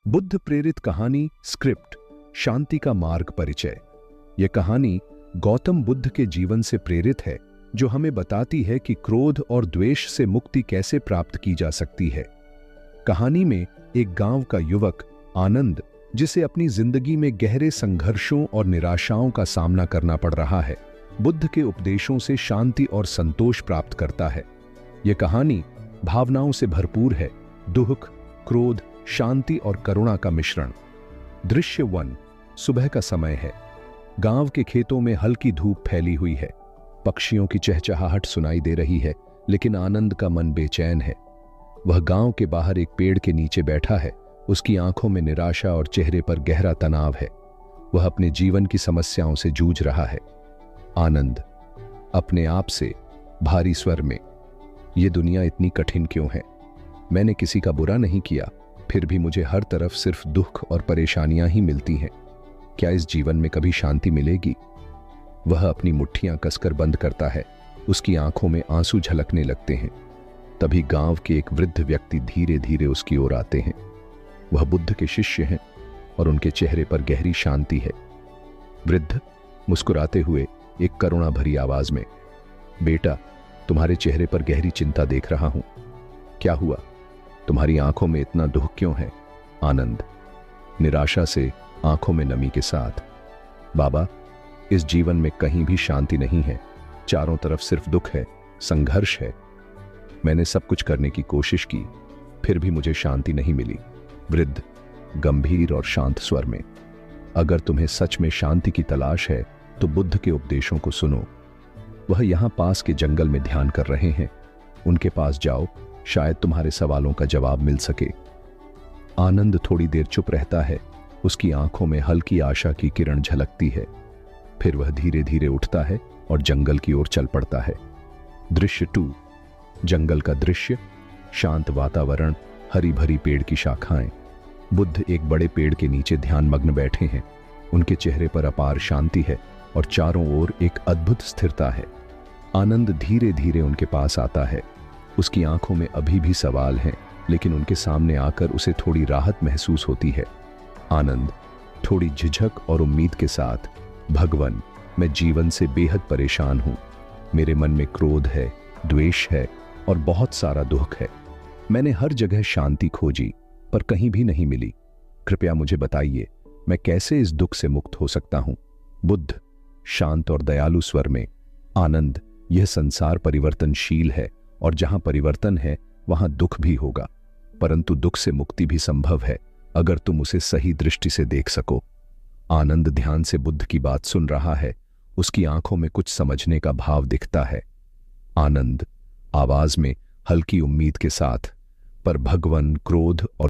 बुद्ध प्रेरित कहानी स्क्रिप्ट शांति का मार्ग परिचय। यह कहानी गौतम बुद्ध के जीवन से प्रेरित है, जो हमें बताती है कि क्रोध और द्वेष से मुक्ति कैसे प्राप्त की जा सकती है। कहानी में एक गांव का युवक आनंद, जिसे अपनी जिंदगी में गहरे संघर्षों और निराशाओं का सामना करना पड़ रहा है, बुद्ध के उपदेशों से शांति और संतोष प्राप्त करता है। यह कहानी भावनाओं से भरपूर है, दुख, क्रोध, शांति और करुणा का मिश्रण। दृश्य 1। सुबह का समय है। गांव के खेतों में हल्की धूप फैली हुई है। पक्षियों की चहचहाहट सुनाई दे रही है, लेकिन आनंद का मन बेचैन है। वह गांव के बाहर एक पेड़ के नीचे बैठा है। उसकी आंखों में निराशा और चेहरे पर गहरा तनाव है। वह अपने जीवन की समस्याओं से जूझ रहा है। आनंद अपने आप से भारी स्वर में, ये दुनिया इतनी कठिन क्यों है? मैंने किसी का बुरा नहीं किया, फिर भी मुझे हर तरफ सिर्फ दुख और परेशानियां ही मिलती हैं। क्या इस जीवन में कभी शांति मिलेगी? वह अपनी मुट्ठियां कसकर बंद करता है। उसकी आंखों में आंसू झलकने लगते हैं। तभी गांव के एक वृद्ध व्यक्ति धीरे धीरे उसकी ओर आते हैं। वह बुद्ध के शिष्य हैं और उनके चेहरे पर गहरी शांति है। वृद्ध मुस्कुराते हुए एक करुणा भरी आवाज में, बेटा, तुम्हारे चेहरे पर गहरी चिंता देख रहा हूं। क्या हुआ? तुम्हारी आंखों में इतना दुख क्यों है? आनंद निराशा से आंखों में नमी के साथ, बाबा, इस जीवन में कहीं भी शांति नहीं है। चारों तरफ सिर्फ दुख है, संघर्ष है। मैंने सब कुछ करने की कोशिश की, फिर भी मुझे शांति नहीं मिली। वृद्ध गंभीर और शांत स्वर में, अगर तुम्हें सच में शांति की तलाश है तो बुद्ध के उपदेशों को सुनो। वह यहां पास के जंगल में ध्यान कर रहे हैं। उनके पास जाओ, शायद तुम्हारे सवालों का जवाब मिल सके। आनंद थोड़ी देर चुप रहता है। उसकी आंखों में हल्की आशा की किरण झलकती है। फिर वह धीरे धीरे उठता है और जंगल की ओर चल पड़ता है। दृश्य 2। जंगल का दृश्य, शांत वातावरण, हरी भरी पेड़ की शाखाएं। बुद्ध एक बड़े पेड़ के नीचे ध्यानमग्न बैठे हैं। उनके चेहरे पर अपार शांति है और चारों ओर एक अद्भुत स्थिरता है। आनंद धीरे धीरे उनके पास आता है। उसकी आंखों में अभी भी सवाल हैं, लेकिन उनके सामने आकर उसे थोड़ी राहत महसूस होती है। आनंद थोड़ी झिझक और उम्मीद के साथ, भगवान, मैं जीवन से बेहद परेशान हूं। मेरे मन में क्रोध है, द्वेष है और बहुत सारा दुख है। मैंने हर जगह शांति खोजी, पर कहीं भी नहीं मिली। कृपया मुझे बताइए, मैं कैसे इस दुख से मुक्त हो सकता हूं? बुद्ध शांत और दयालु स्वर में, आनंद, यह संसार परिवर्तनशील है और जहां परिवर्तन है वहां दुख भी होगा, परंतु दुख से मुक्ति भी संभव है अगर तुम उसे सही दृष्टि से देख सको। आनंद ध्यान से बुद्ध की बात सुन रहा है। उसकी आंखों में कुछ समझने का भाव दिखता है। आनंद आवाज में हल्की उम्मीद के साथ, पर भगवान, क्रोध और